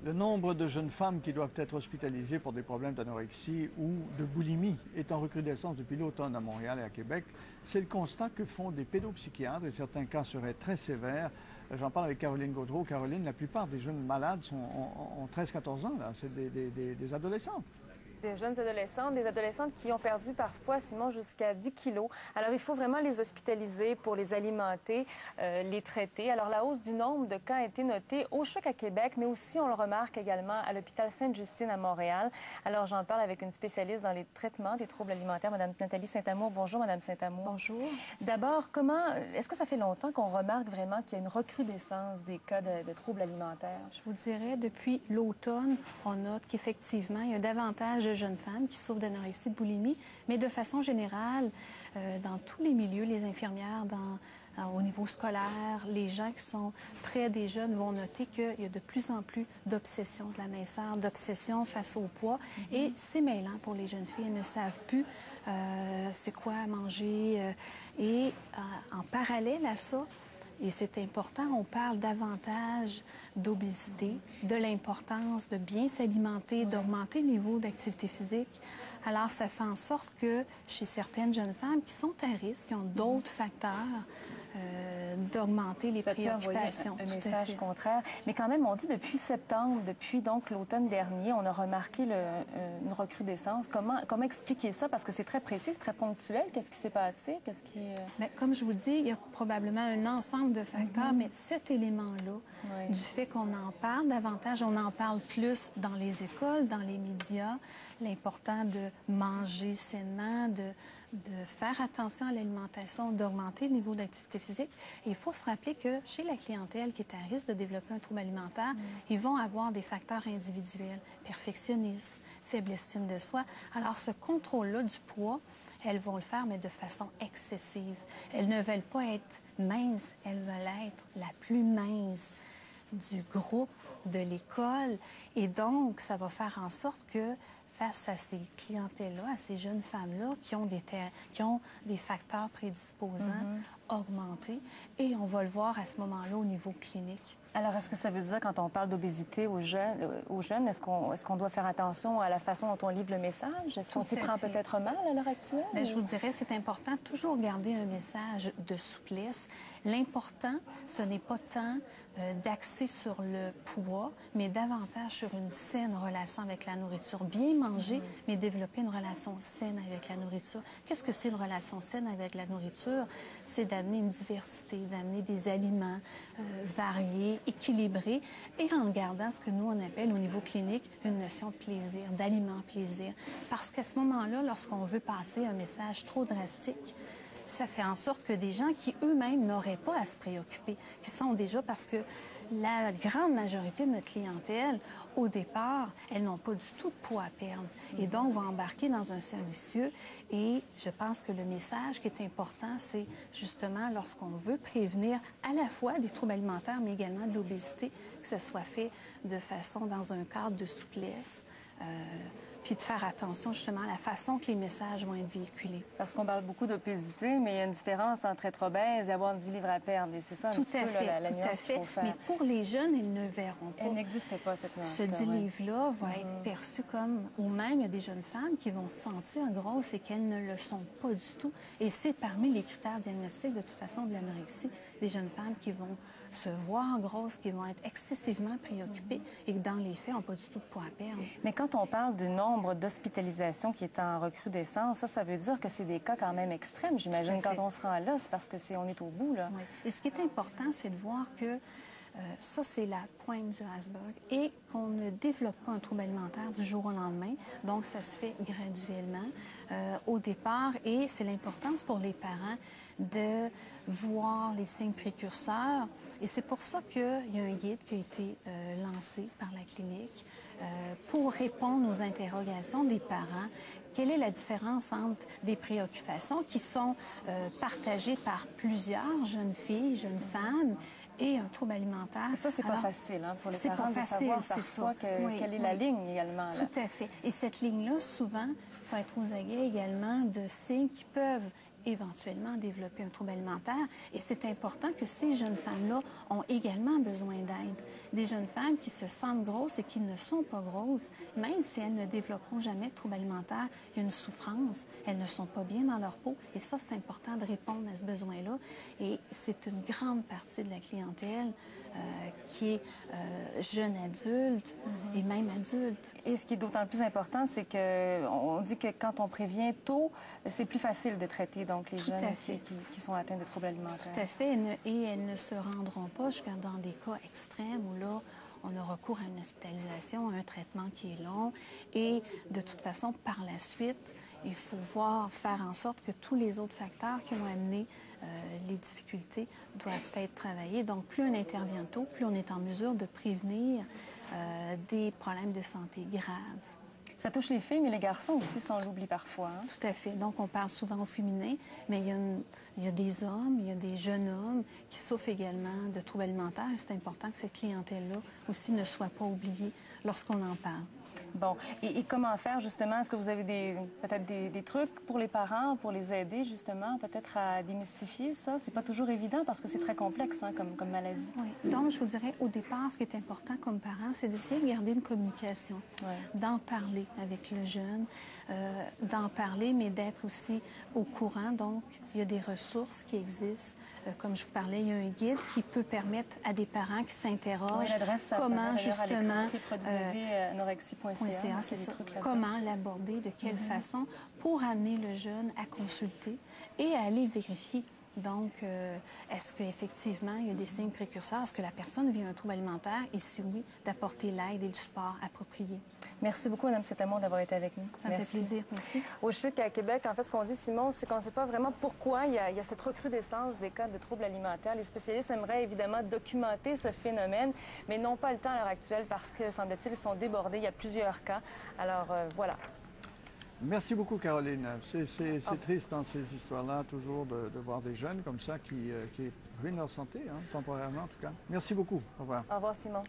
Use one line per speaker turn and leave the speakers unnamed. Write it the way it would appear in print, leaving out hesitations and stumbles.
Le nombre de jeunes femmes qui doivent être hospitalisées pour des problèmes d'anorexie ou de boulimie est en recrudescence depuis l'automne à Montréal et à Québec. C'est le constat que font des pédopsychiatres et certains cas seraient très sévères. J'en parle avec Caroline Gaudreault. Caroline, la plupart des jeunes malades ont 13-14 ans, c'est des adolescentes.
Des jeunes adolescentes, des adolescentes qui ont perdu parfois, Simon, jusqu'à 10 kilos. Alors, il faut vraiment les hospitaliser pour les alimenter, les traiter. Alors, la hausse du nombre de cas a été notée au Choc à Québec, mais aussi, on le remarque également, à l'hôpital Sainte-Justine à Montréal. Alors, j'en parle avec une spécialiste dans les traitements des troubles alimentaires, Mme Nathalie Saint-Amour. Bonjour, Mme Saint-Amour.
Bonjour.
D'abord, est-ce que ça fait longtemps qu'on remarque vraiment qu'il y a une recrudescence des cas de troubles alimentaires?
Je vous dirais, depuis l'automne, on note qu'effectivement, il y a davantage de jeunes femmes qui souffrent d'anorexie, de boulimie, mais de façon générale, dans tous les milieux, les infirmières, au niveau scolaire, les gens qui sont près des jeunes vont noter qu'il y a de plus en plus d'obsession de la minceur, d'obsession face au poids. Et c'est mêlant pour les jeunes filles. Elles ne savent plus c'est quoi manger. En parallèle à ça, et c'est important, on parle davantage d'obésité, de l'importance de bien s'alimenter, d'augmenter le niveau d'activité physique. Alors, ça fait en sorte que chez certaines jeunes femmes qui sont à risque, qui ont d'autres facteurs, d'augmenter les préoccupations.
Un message contraire. Mais quand même, on dit depuis septembre, depuis donc l'automne dernier, on a remarqué une recrudescence. Comment expliquer ça? Parce que c'est très précis, très ponctuel. Qu'est-ce qui s'est passé?
Bien, comme je vous le dis, il y a probablement un ensemble de facteurs, mais cet élément-là, du fait qu'on en parle davantage, on en parle plus dans les écoles, dans les médias, l'important de manger sainement, de faire attention à l'alimentation, d'augmenter le niveau d'activité physique. Et il faut se rappeler que chez la clientèle qui est à risque de développer un trouble alimentaire, ils vont avoir des facteurs individuels, perfectionnisme, faible estime de soi. Alors, ce contrôle-là du poids, elles vont le faire, mais de façon excessive. Elles ne veulent pas être minces, elles veulent être la plus mince du groupe, de l'école. Et donc, ça va faire en sorte que face à ces clientèles-là, à ces jeunes femmes-là qui ont des facteurs prédisposants augmentés. Et on va le voir à ce moment-là au niveau clinique.
Alors, est-ce que ça veut dire, quand on parle d'obésité aux jeunes, est-ce qu'on doit faire attention à la façon dont on livre le message? Est-ce qu'on s'y prend peut-être mal à l'heure actuelle?
Bien, je vous dirais, c'est important de toujours garder un message de souplesse. L'important, ce n'est pas tant d'axer sur le poids, mais davantage sur une saine relation avec la nourriture. Bien manger, mais développer une relation saine avec la nourriture. Qu'est-ce que c'est une relation saine avec la nourriture? C'est d'amener une diversité, d'amener des aliments variés, équilibrés, et en gardant ce que nous, on appelle au niveau clinique une notion de plaisir, d'aliment plaisir. Parce qu'à ce moment-là, lorsqu'on veut passer un message trop drastique, ça fait en sorte que des gens qui eux-mêmes n'auraient pas à se préoccuper, qui sont déjà, parce que la grande majorité de notre clientèle, au départ, elles n'ont pas du tout de poids à perdre. Et donc, vont embarquer dans un cercle vicieux. Et je pense que le message qui est important, c'est justement lorsqu'on veut prévenir à la fois des troubles alimentaires, mais également de l'obésité, que ce soit fait de façon dans un cadre de souplesse, puis de faire attention justement à la façon que les messages vont être véhiculés.
Parce qu'on parle beaucoup d'obésité, mais il y a une différence entre être obèse et avoir 10 livres à perdre. Et c'est ça un petit peu la nuance qu'il faut faire.
Mais pour les jeunes, ils ne verront pas.
Elle n'existe pas, cette nuance.
Ce 10 livres-là va être perçu comme... Ou même, il y a des jeunes femmes qui vont se sentir grosses et qu'elles ne le sont pas du tout. Et c'est parmi les critères diagnostiques, de toute façon, de l'anorexie, des jeunes femmes qui vont se voir grosses, qui vont être excessivement préoccupées et qui, dans les faits, n'ont pas du tout de poids à perdre.
Mais quand on parle du nombre d'hospitalisations qui est en recrudescence, ça veut dire que c'est des cas quand même extrêmes. J'imagine quand on se rend là, c'est parce qu'on est au bout, là.
Oui. Et ce qui est important, c'est de voir que ça, c'est la pointe du iceberg et qu'on ne développe pas un trouble alimentaire du jour au lendemain. Donc, ça se fait graduellement au départ et c'est l'importance pour les parents de voir les signes précurseurs. Et c'est pour ça qu'il y a un guide qui a été lancé par la clinique pour répondre aux interrogations des parents. Quelle est la différence entre des préoccupations qui sont partagées par plusieurs jeunes filles, jeunes femmes, et un trouble alimentaire?
Ça, c'est pas facile pour les parents
de savoir
parfois quelle est la ligne également. Là.
Tout à fait. Et cette ligne-là, souvent, il faut être aux aguets également de signes qui peuvent éventuellement développer un trouble alimentaire. Et c'est important que ces jeunes femmes-là ont également besoin d'aide. Des jeunes femmes qui se sentent grosses et qui ne sont pas grosses, même si elles ne développeront jamais de trouble alimentaire, il y a une souffrance, elles ne sont pas bien dans leur peau. Et ça, c'est important de répondre à ce besoin-là. Et c'est une grande partie de la clientèle qui est jeune adulte et même adulte.
Et ce qui est d'autant plus important, c'est qu'on dit que quand on prévient tôt, c'est plus facile de traiter donc les jeunes qui sont atteints de troubles alimentaires.
Tout à fait. Et elles ne se rendront pas jusqu'à dans des cas extrêmes où là, on a recours à une hospitalisation, à un traitement qui est long. Et de toute façon, par la suite, il faut faire en sorte que tous les autres facteurs qui ont amené les difficultés doivent être travaillés. Donc, plus on intervient tôt, plus on est en mesure de prévenir des problèmes de santé graves.
Ça touche les filles, mais les garçons aussi, ça on l'oublie parfois. Hein?
Tout à fait. Donc, on parle souvent au féminin, mais il y a des hommes, il y a des jeunes hommes qui souffrent également de troubles alimentaires. Et c'est important que cette clientèle-là aussi ne soit pas oubliée lorsqu'on en parle.
Bon, et comment faire justement? Est-ce que vous avez peut-être des trucs pour les parents, pour les aider justement, peut-être à démystifier ça? C'est pas toujours évident parce que c'est très complexe hein, comme maladie.
Oui. Donc, je vous dirais, au départ, ce qui est important comme parent, c'est d'essayer de garder une communication, d'en parler avec le jeune, d'en parler, mais d'être aussi au courant. Donc, il y a des ressources qui existent. Comme je vous parlais, il y a un guide qui peut permettre à des parents qui s'interrogent comment justement... c'est ça. Comment l'aborder, de quelle façon, pour amener le jeune à consulter et à aller vérifier. Donc, est-ce qu'effectivement, il y a des signes précurseurs? Est-ce que la personne vit un trouble alimentaire? Et si oui, d'apporter l'aide et le support approprié.
Merci beaucoup, Mme Setamon, d'avoir été avec nous.
Ça me fait plaisir. Merci.
Au CHUC à Québec, en fait, ce qu'on dit, Simon, c'est qu'on ne sait pas vraiment pourquoi il y a cette recrudescence des cas de troubles alimentaires. Les spécialistes aimeraient évidemment documenter ce phénomène, mais n'ont pas le temps à l'heure actuelle parce que, semble-t-il, ils sont débordés. Il y a plusieurs cas. Alors, voilà.
Merci beaucoup, Caroline. C'est triste dans ces histoires-là, toujours de voir des jeunes comme ça qui ruinent leur santé, hein, temporairement en tout cas. Merci beaucoup. Au revoir.
Au revoir, Simon.